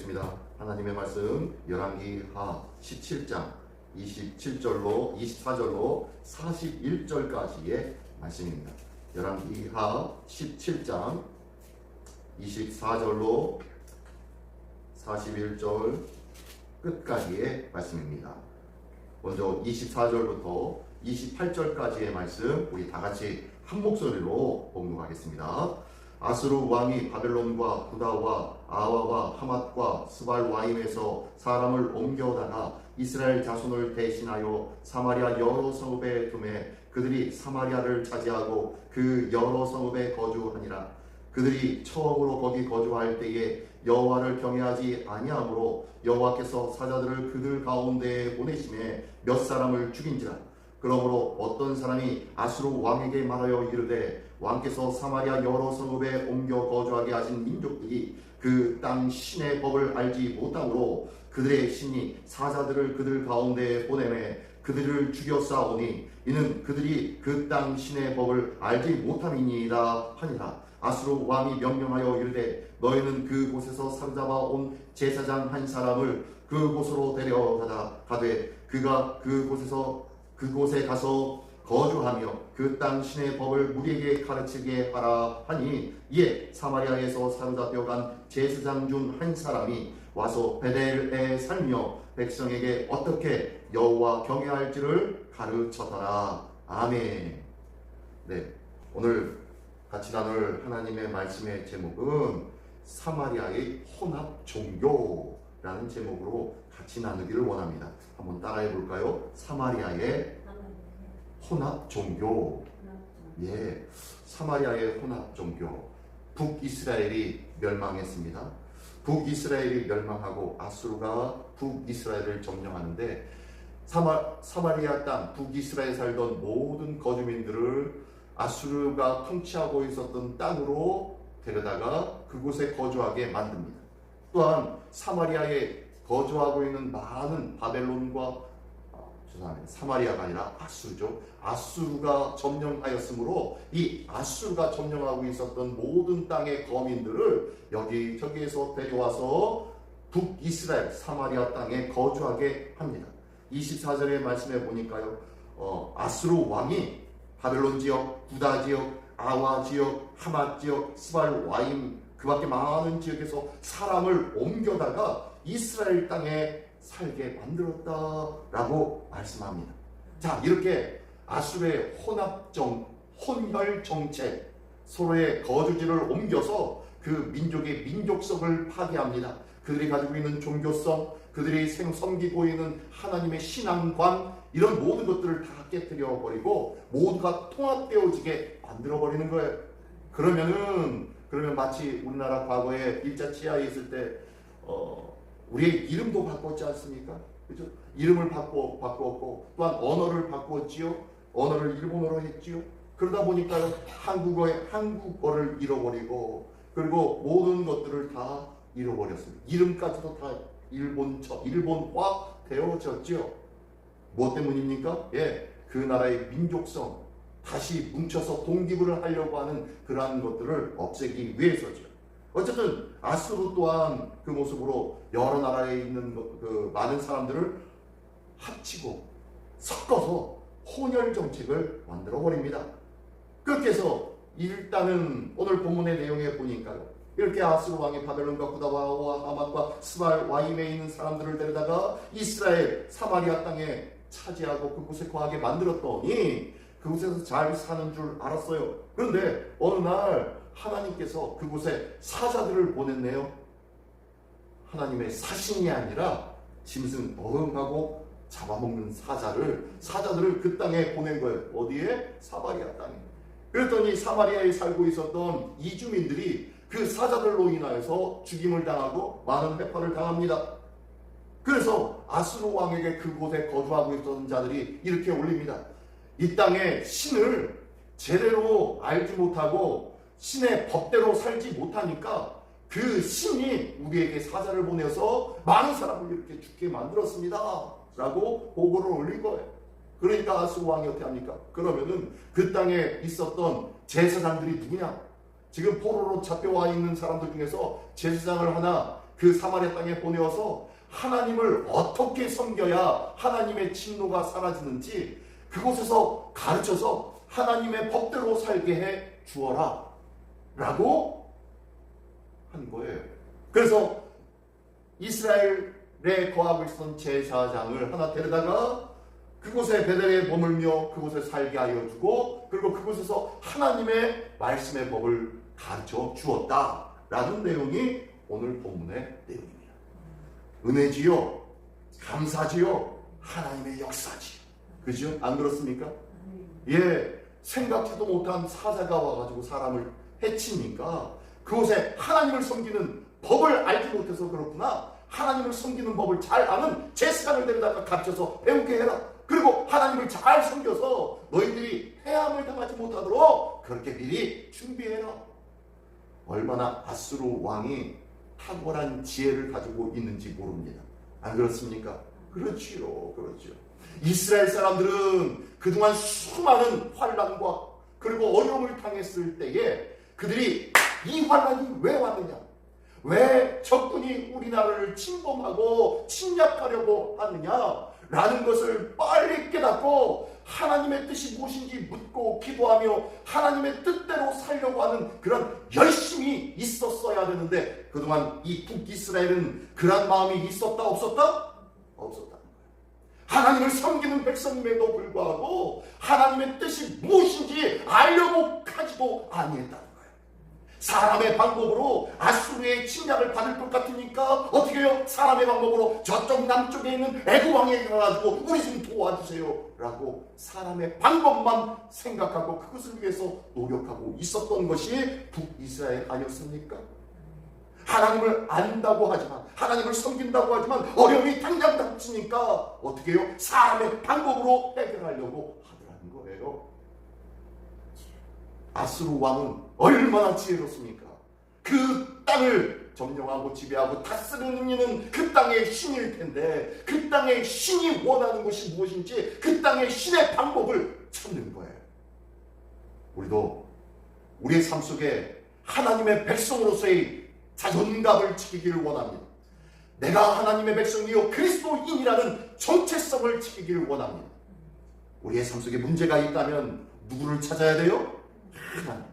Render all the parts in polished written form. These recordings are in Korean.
보겠습니다. 하나님의 말씀 열왕기하 17장 24절로 41절까지의 말씀입니다. 열왕기하 17장 24절로 41절 끝까지의 말씀입니다. 먼저 24절부터 28절까지의 말씀 우리 다 같이 한 목소리로 봉독하겠습니다. 아수르 왕이 바벨론과 구다와 아와와 하맛과 스발와임에서 사람을 옮겨다가 이스라엘 자손을 대신하여 사마리아 여러 성읍에 두매 그들이 사마리아를 차지하고 그 여러 성읍에 거주하니라. 그들이 처음으로 거기 거주할 때에 여호와를 경외하지 아니하므로 여호와께서 사자들을 그들 가운데에 보내심에 몇 사람을 죽인지라. 그러므로 어떤 사람이 아수르 왕에게 말하여 이르되 왕께서 사마리아 여러 성읍에 옮겨 거주하게 하신 민족들이 그 땅 신의 법을 알지 못하므로 그들의 신이 사자들을 그들 가운데에 보내매 그들을 죽였사오니 이는 그들이 그 땅 신의 법을 알지 못함이니이다 하니라. 아수르 왕이 명령하여 이르되 너희는 그곳에서 사로잡아 온 제사장 한 사람을 그곳으로 데려가다 가되 그가 그곳에 가서 거주하며 그 땅 신의 법을 무리에게 가르치게 하라 하니 이에 사마리아에서 사로잡혀간 제사장 중 한 사람이 와서 베델에 살며 백성에게 어떻게 여호와 경외할지를 가르쳤더라. 아멘. 네, 오늘 같이 나눌 하나님의 말씀의 제목은 사마리아의 혼합 종교라는 제목으로 같이 나누기를 원합니다. 한번 따라해 볼까요? 사마리아의 혼합 종교. 예, 사마리아의 혼합 종교. 북이스라엘이 멸망했습니다. 북이스라엘이 멸망하고 아수르가 북이스라엘을 점령하는데 사마리아 땅, 북이스라엘에 살던 모든 거주민들을 아수르가 통치하고 있었던 땅으로 데려다가 그곳에 거주하게 만듭니다. 또한 사마리아에 거주하고 있는 많은 바벨론과 사마리아가 아니라 아수르죠. 아수르가 점령하였으므로 이 아수르가 점령하고 있었던 모든 땅의 거민들을 여기저기에서 데려와서 북이스라엘 사마리아 땅에 거주하게 합니다. 24절의 말씀에 보니까요, 아수르 왕이 바벨론 지역, 구다 지역, 아와 지역, 하맛 지역, 스발와임 그 밖에 많은 지역에서 사람을 옮겨다가 이스라엘 땅에 살게 만들었다라고 말씀합니다. 자, 이렇게 아수르의 혼혈 정책, 서로의 거주지를 옮겨서 그 민족의 민족성을 파괴합니다. 그들이 가지고 있는 종교성, 그들이 섬기고 있는 하나님의 신앙관, 이런 모든 것들을 다 깨뜨려 버리고 모두가 통합되어지게 만들어 버리는 거예요. 그러면 마치 우리나라 과거에 일제 치하에 있을 때 우리의 이름도 바꿨지 않습니까? 그죠? 이름을 바꾸었고 또한 언어를 바꾸었지요. 언어를 일본어로 했지요. 그러다 보니까요, 한국어를 잃어버리고 그리고 모든 것들을 다 잃어버렸습니다. 이름까지도 다 일본화 되어졌지요. 무엇 때문입니까? 예, 그 나라의 민족성, 다시 뭉쳐서 독립을 하려고 하는 그러한 것들을 없애기 위해서죠. 어쨌든 아수르 또한 그 모습으로 여러 나라에 있는 그 많은 사람들을 합치고 섞어서 혼혈 정책을 만들어 버립니다. 그렇게 해서 일단은 오늘 본문의 내용에 보니까요, 이렇게 아수르 왕이 바벨론과 구다와 하맛과 스발와임에 있는 사람들을 데려다가 이스라엘 사마리아 땅에 차지하고 그곳에 거하게 만들었더니 그곳에서 잘 사는 줄 알았어요. 그런데 어느 날 하나님께서 그곳에 사자들을 보냈네요. 하나님의 사신이 아니라 짐승 어흥하고 잡아먹는 사자들을 그 땅에 보낸 거예요. 어디에? 사마리아 땅에. 그랬더니 사마리아에 살고 있었던 이주민들이 그 사자들로 인하여서 죽임을 당하고 많은 회파를 당합니다. 그래서 아수르 왕에게 그곳에 거주하고 있었던 자들이 이렇게 올립니다. 이 땅의 신을 제대로 알지 못하고 신의 법대로 살지 못하니까 그 신이 우리에게 사자를 보내서 많은 사람을 이렇게 죽게 만들었습니다 라고 보고를 올린 거예요. 그러니까 아수르 왕이 어떻게 합니까? 그러면은 그 땅에 있었던 제사장들이 누구냐? 지금 포로로 잡혀와 있는 사람들 중에서 제사장을 하나 그 사마리아 땅에 보내어서 하나님을 어떻게 섬겨야 하나님의 진노가 사라지는지 그곳에서 가르쳐서 하나님의 법대로 살게 해 주어라 라고 한 거예요. 그래서 이스라엘에 거하고 있었던 제사장을 하나 데려다가 그곳에 베델에 머물며 그곳에 살게 하여 주고, 그리고 그곳에서 하나님의 말씀의 법을 가르쳐 주었다라는 내용이 오늘 본문의 내용입니다. 은혜지요, 감사지요, 하나님의 역사지요. 그죠? 안 그렇습니까? 예, 생각지도 못한 사자가 와가지고 사람을 해치니까 그곳에 하나님을 섬기는 법을 알지 못해서 그렇구나, 하나님을 섬기는 법을 잘 아는 제사장을 데려다가 가르쳐서 배우게 해라. 그리고 하나님을 잘 섬겨서 너희들이 해함을 당하지 못하도록 그렇게 미리 준비해라. 얼마나 아수르 왕이 탁월한 지혜를 가지고 있는지 모릅니다. 안 그렇습니까? 그렇지요, 그렇죠. 이스라엘 사람들은 그동안 수많은 환난과 그리고 어려움을 당했을 때에 그들이 이 환난이 왜 왔느냐, 왜 적군이 우리나라를 침범하고 침략하려고 하느냐라는 것을 빨리 깨닫고 하나님의 뜻이 무엇인지 묻고 기도하며 하나님의 뜻대로 살려고 하는 그런 열심이 있었어야 되는데, 그동안 이 북이스라엘은 그런 마음이 있었다 없었다? 없었다는 거예요. 하나님을 섬기는 백성임에도 불구하고 하나님의 뜻이 무엇인지 알려고 하지도 아니했다는 거예요. 사람의 방법으로 아수르의 침략을 받을 것 같으니까 어떻게 해요? 사람의 방법으로 저쪽 남쪽에 있는 애굽 왕에게 가가지고 우리 좀 도와주세요 라고 사람의 방법만 생각하고 그것을 위해서 노력하고 있었던 것이 북이스라엘 아니었습니까? 하나님을 안다고 하지만, 하나님을 섬긴다고 하지만 어려움이 당장 닥치니까 어떻게 해요? 사람의 방법으로 해결하려고 하더라는 거예요. 아수르 왕은 얼마나 지혜롭습니까? 그 땅을 점령하고 지배하고 다스리는 이는 그 땅의 신일 텐데, 그 땅의 신이 원하는 것이 무엇인지 그 땅의 신의 방법을 찾는 거예요. 우리도 우리의 삶 속에 하나님의 백성으로서의 자존감을 지키기를 원합니다. 내가 하나님의 백성이요 그리스도인이라는 정체성을 지키기를 원합니다. 우리의 삶 속에 문제가 있다면 누구를 찾아야 돼요? 하나님,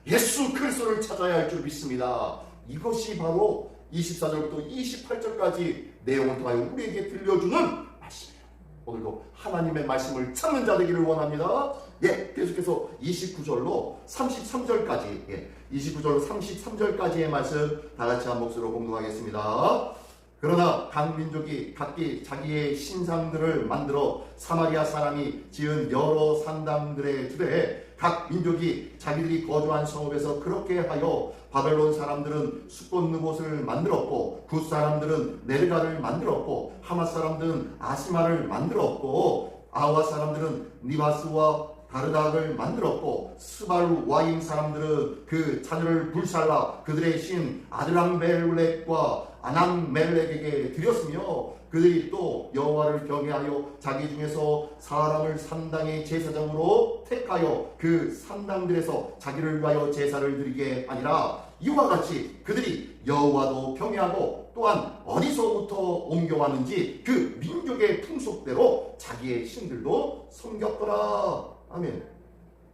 예수 그리스도를 찾아야 할 줄 믿습니다. 이것이 바로 24절부터 28절까지 내용을 통하여 우리에게 들려주는 말씀이에요. 오늘도 하나님의 말씀을 찾는 자 되기를 원합니다. 예, 계속해서 29절로 33절까지, 29절로 33절까지의 말씀 다 같이 한 목소리로 공독하겠습니다. 그러나 각 민족이 각기 자기의 신상들을 만들어 사마리아 사람이 지은 여러 산당들에 두되, 각 민족이 자기들이 거주한 성읍에서 그렇게 하여 바벨론 사람들은 수꽃 느봇을 만들었고, 굿 사람들은 네르가를 만들었고, 하맛 사람들은 아시마를 만들었고, 아와 사람들은 니바스와 다르닥을 만들었고, 스발루 와임 사람들은 그 자녀를 불살라 그들의 신 아드람멜렉과 아남멜렉에게 드렸으며, 그들이 또 여호와를 경외하여 자기 중에서 사람을 산당의 제사장으로 택하여 그 산당들에서 자기를 위하여 제사를 드리게 하니라. 이와 같이 그들이 여호와도 경외하고 또한 어디서부터 옮겨왔는지 그 민족의 풍속대로 자기의 신들도 섬겼더라. 아멘.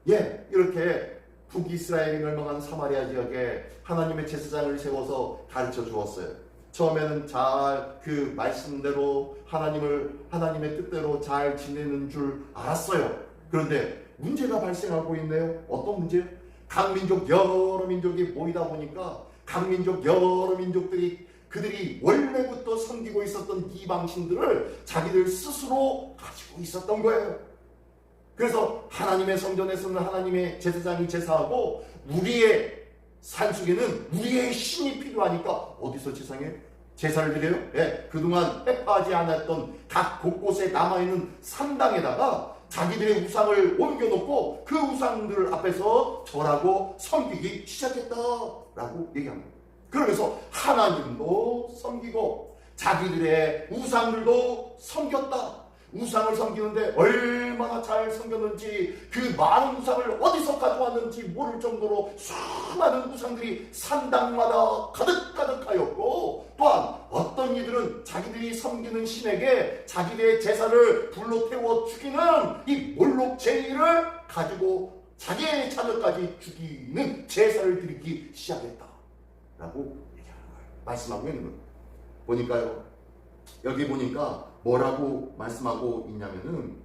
예, 이렇게 북이스라엘이 멸망한 사마리아 지역에 하나님의 제사장을 세워서 가르쳐 주었어요. 처음에는 잘 그 말씀대로 하나님의 뜻대로 잘 지내는 줄 알았어요. 그런데 문제가 발생하고 있네요. 어떤 문제요? 각 민족 여러 민족이 모이다 보니까 각 민족 여러 민족들이 그들이 원래부터 섬기고 있었던 이방신들을 자기들 스스로 가지고 있었던 거예요. 그래서 하나님의 성전에서는 하나님의 제사장이 제사하고, 우리의 삶 속에는 우리의 신이 필요하니까 어디서 제사를 드려요? 예, 그동안 해파하지 않았던 각 곳곳에 남아있는 산당에다가 자기들의 우상을 옮겨놓고 그 우상들 앞에서 절하고 섬기기 시작했다라고 얘기합니다. 그러면서 하나님도 섬기고 자기들의 우상들도 섬겼다. 우상을 섬기는데 얼마나 잘 섬겼는지, 그 많은 우상을 어디서 가져왔는지 모를 정도로 수많은 우상들이 산당마다 가득가득하였고, 또한 어떤 이들은 자기들이 섬기는 신에게 자기들의 제사를 불로 태워 죽이는 이 몰록 제의를 가지고 자기의 자녀까지 죽이는 제사를 드리기 시작했다 라고 얘기하는 거예요. 말씀하고 있는 거예요. 보니까요, 여기 보니까 뭐라고 말씀하고 있냐면은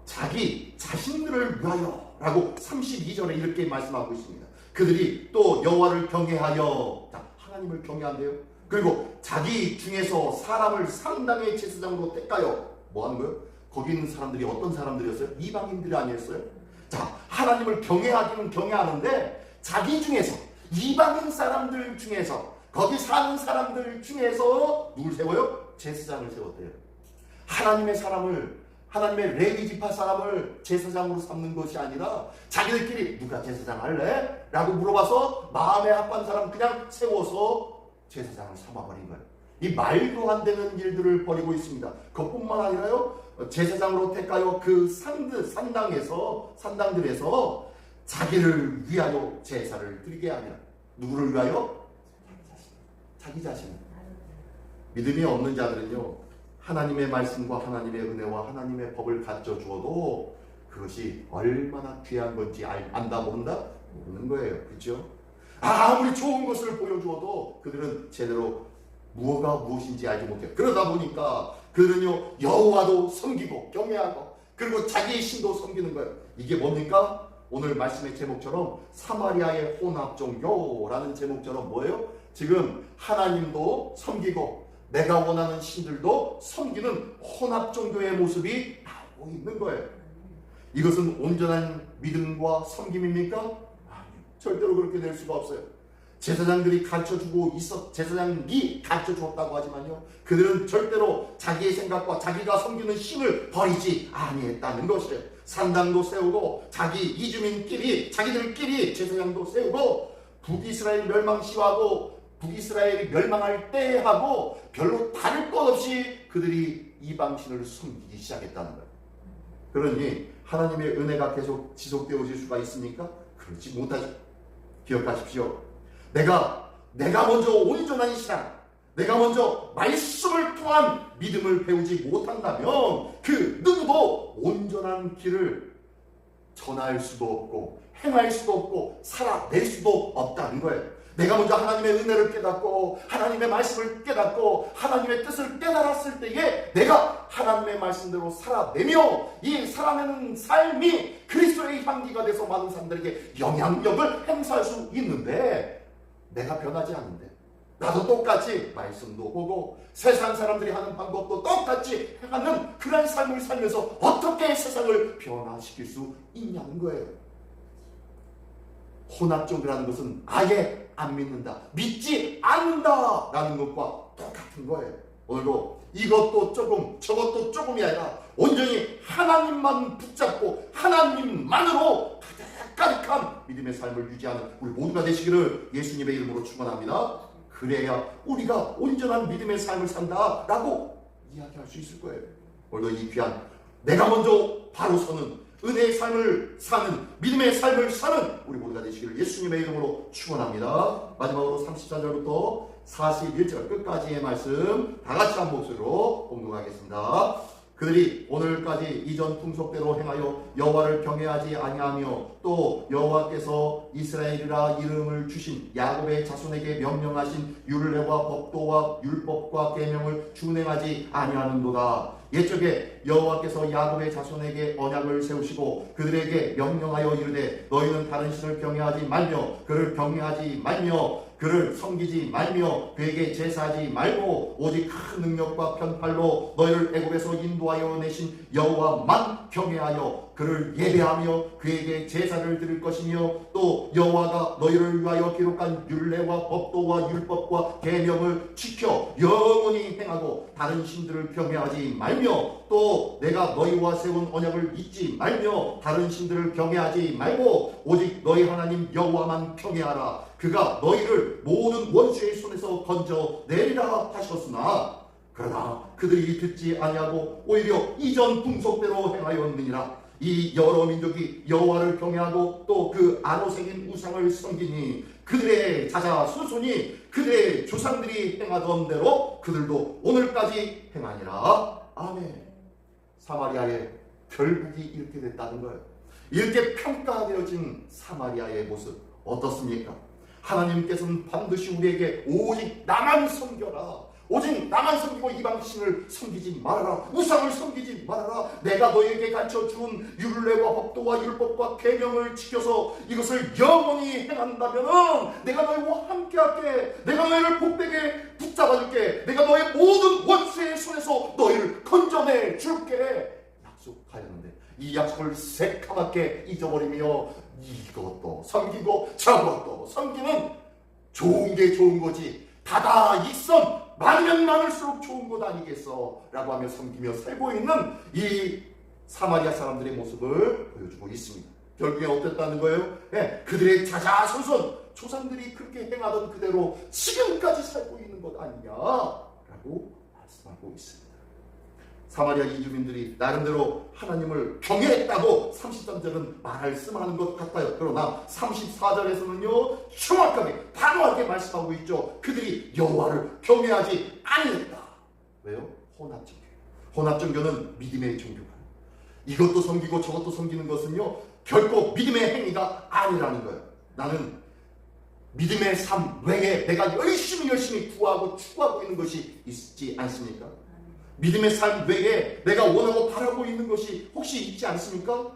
자기 자신들을 위하여 라고 32절에 이렇게 말씀하고 있습니다. 그들이 또 여호와를 경외하여, 자, 하나님을 경외한대요. 그리고 자기 중에서 사람을 상당의 제사장으로 택하여 뭐 하는 거예요? 거기 있는 사람들이 어떤 사람들이었어요? 이방인들이 아니었어요? 자, 하나님을 경외하기는 경외하는데 자기 중에서, 이방인 사람들 중에서, 거기 사는 사람들 중에서 누굴 세워요? 제사장을 세웠대요. 하나님의 사람을, 하나님의 레위 지파 사람을 제사장으로 삼는 것이 아니라 자기들끼리 누가 제사장 할래? 라고 물어봐서 마음에 합한 사람 그냥 세워서 제사장을 삼아버린 거예요. 이 말도 안 되는 일들을 벌이고 있습니다. 그것뿐만 아니라요, 제사장으로 택하여 그 산당들에서 자기를 위하여 제사를 드리게 하냐. 누구를 위하여? 자기 자신. 믿음이 없는 자들은요, 하나님의 말씀과 하나님의 은혜와 하나님의 법을 가르쳐 주어도 그것이 얼마나 귀한 건지 안다 모른다? 모르는 거예요. 그렇죠? 아무리 좋은 것을 보여주어도 그들은 제대로 무엇가 무엇인지 알지 못해요. 그러다 보니까 그들은요, 여호와도 섬기고 경외하고 그리고 자기의 신도 섬기는 거예요. 이게 뭡니까? 오늘 말씀의 제목처럼 사마리아의 혼합종교라는 제목처럼 뭐예요? 지금 하나님도 섬기고 내가 원하는 신들도 섬기는 혼합종교의 모습이 나오고 있는 거예요. 이것은 온전한 믿음과 섬김입니까? 아니요. 절대로 그렇게 될 수가 없어요. 제사장들이 가르쳐주고 제사장이 가르쳐주었다고 하지만요, 그들은 절대로 자기의 생각과 자기가 섬기는 신을 버리지 아니했다는 것이에요. 산당도 세우고 자기 이주민끼리 자기들끼리 제사장도 세우고 북이스라엘 멸망 시하고 북이스라엘이 멸망할 때 하고 별로 다를 것 없이 그들이 이방신을 섬기기 시작했다는 거예요. 그러니 하나님의 은혜가 계속 지속되어질 수가 있습니까? 그렇지 못하죠. 기억하십시오. 내가 먼저 온전한 신앙, 내가 먼저 말씀을 통한 믿음을 배우지 못한다면 그 누구도 온전한 길을 전할 수도 없고 행할 수도 없고 살아낼 수도 없다는 거예요. 내가 먼저 하나님의 은혜를 깨닫고 하나님의 말씀을 깨닫고 하나님의 뜻을 깨달았을 때에 내가 하나님의 말씀대로 살아내며 이 살아내는 삶이 그리스도의 향기가 돼서 많은 사람들에게 영향력을 행사할 수 있는데, 내가 변하지 않는데 나도 똑같이 말씀도 보고 세상 사람들이 하는 방법도 똑같이 하는 그런 삶을 살면서 어떻게 세상을 변화시킬 수 있냐는 거예요. 혼합종교라는 것은 아예 안 믿는다, 믿지 않는다 라는 것과 똑같은 거예요. 오늘도 이것도 조금 저것도 조금이 아니라 온전히 하나님만 붙잡고 하나님만으로 가득가득한 믿음의 삶을 유지하는 우리 모두가 되시기를 예수님의 이름으로 축원합니다. 그래야 우리가 온전한 믿음의 삶을 산다 라고 이야기할 수 있을 거예요. 오늘도 이 귀한 내가 먼저 바로 서는 은혜의 삶을 사는 믿음의 삶을 사는 우리 모두가 되시기를 예수님의 이름으로 축원합니다. 마지막으로 34절부터 41절 끝까지의 말씀 다 같이 한 목소리로 봉독하겠습니다. 그들이 오늘까지 이전 풍속대로 행하여 여호와를 경외하지 아니하며 또 여호와께서 이스라엘이라 이름을 주신 야곱의 자손에게 명령하신 율례와 법도와 율법과 계명을 준행하지 아니하는도다. 옛적에 여호와께서 야곱의 자손에게 언약을 세우시고 그들에게 명령하여 이르되 너희는 다른 신을 경외하지 말며 그를 경외하지 말며 그를 섬기지 말며 그에게 제사하지 말고 오직 큰 능력과 편팔로 너희를 애굽에서 인도하여 내신 여호와만 경외하여 그를 예배하며 그에게 제사를 드릴 것이며 또 여호와가 너희를 위하여 기록한 율례와 법도와 율법과 계명을 지켜 영원히 행하고 다른 신들을 경외하지 말며 또 내가 너희와 세운 언약을 잊지 말며 다른 신들을 경외하지 말고 오직 너희 하나님 여호와만 경외하라. 그가 너희를 모든 원수의 손에서 건져 내리라 하셨으나 그러나 그들이 듣지 아니하고 오히려 이전 풍속대로 행하였느니라. 이 여러 민족이 여호와를 경외하고 또 그 안호색인 우상을 섬기니 그들의 자자 손손이 그들의 조상들이 행하던 대로 그들도 오늘까지 행하니라. 아멘. 사마리아의 결국이 이렇게 됐다는 거예요. 이렇게 평가되어진 사마리아의 모습 어떻습니까? 하나님께서는 반드시 우리에게 오직 나만 섬겨라, 오직 나만 섬기고 이방신을 섬기지 말아라, 우상을 섬기지 말아라, 내가 너에게 가르쳐준 율례와 법도와 율법과 계명을 지켜서 이것을 영원히 행한다면 내가 너희와 함께할게, 내가 너희를 복되게 붙잡아줄게, 내가 너의 모든 원수의 손에서 너희를 건져내 줄게 약속하였는데 이 약속을 새카맣게 잊어버리며 이것도 섬기고 저것도 섬기는 좋은 게 좋은 거지, 다다익선 많으면 많을수록 좋은 것 아니겠어 라고 하며 섬기며 살고 있는 이 사마리아 사람들의 모습을 보여주고 있습니다. 결국에 어땠다는 거예요? 네, 그들의 자자손손 조상들이 그렇게 행하던 그대로 지금까지 살고 있는 것 아니냐라고 말씀하고 있습니다. 사마리아 이주민들이 나름대로 하나님을 경외했다고 33절은 말씀하는 것 같아요. 그러나 34절에서는요 정확하게 단호하게 말씀하고 있죠. 그들이 여호와를 경외하지 아니했다. 왜요? 혼합종교. 혼합종교는 믿음의 종교가, 이것도 섬기고 저것도 섬기는 것은요 결코 믿음의 행위가 아니라는 거예요. 나는 믿음의 삶 외에 내가 열심히 구하고 추구하고 있는 것이 있지 않습니까? 믿음의 삶 외에 내가 원하고 바라고 있는 것이 혹시 있지 않습니까?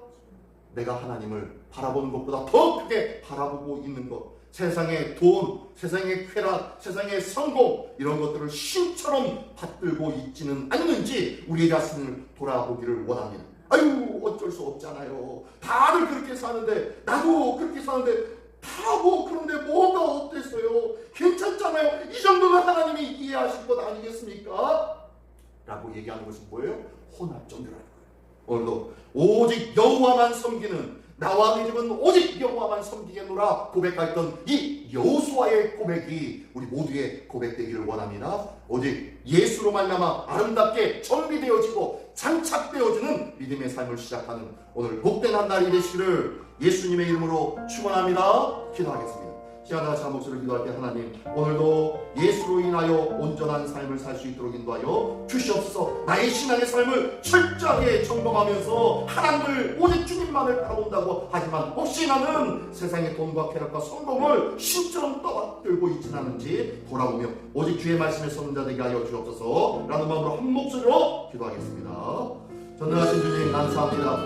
내가 하나님을 바라보는 것보다 더 크게 바라보고 있는 것, 세상의 돈, 세상의 쾌락, 세상의 성공, 이런 것들을 신처럼 받들고 있지는 않는지 우리 자신을 돌아보기를 원합니다. 아유 어쩔 수 없잖아요, 다들 그렇게 사는데 나도 그렇게 사는데 다 그런데 뭐가 어땠어요? 괜찮잖아요. 이 정도는 하나님이 이해하실 것 아니겠습니까? 라고 얘기하는 것은 뭐예요? 혼합종교라는 거예요. 오늘도 오직 여호와만 섬기는, 나와 내 집은 오직 여호와만 섬기겠노라 고백하였던 이 여호수아의 고백이 우리 모두의 고백되기를 원합니다. 오직 예수로 말미암아 아름답게 정비되어지고 장착되어지는 믿음의 삶을 시작하는 오늘 복된 한 날이 되시기를 예수님의 이름으로 축원합니다. 기도하겠습니다. 시간 다 같이 한 목소리를 기도할 때 하나님, 오늘도 예수로 인하여 온전한 삶을 살 수 있도록 인도하여 주시옵소서. 나의 신앙의 삶을 철저하게 점검하면서 하나님을 오직 주님만을 바라본다고 하지만 혹시 나는 세상의 돈과 쾌락과 성공을 신처럼 떠받들고 있지는 않은지 돌아보며 오직 주의 말씀에 서는 자 되게 하여 주옵소서 라는 마음으로 한 목소리로 기도하겠습니다. 전능하신 주님 감사합니다.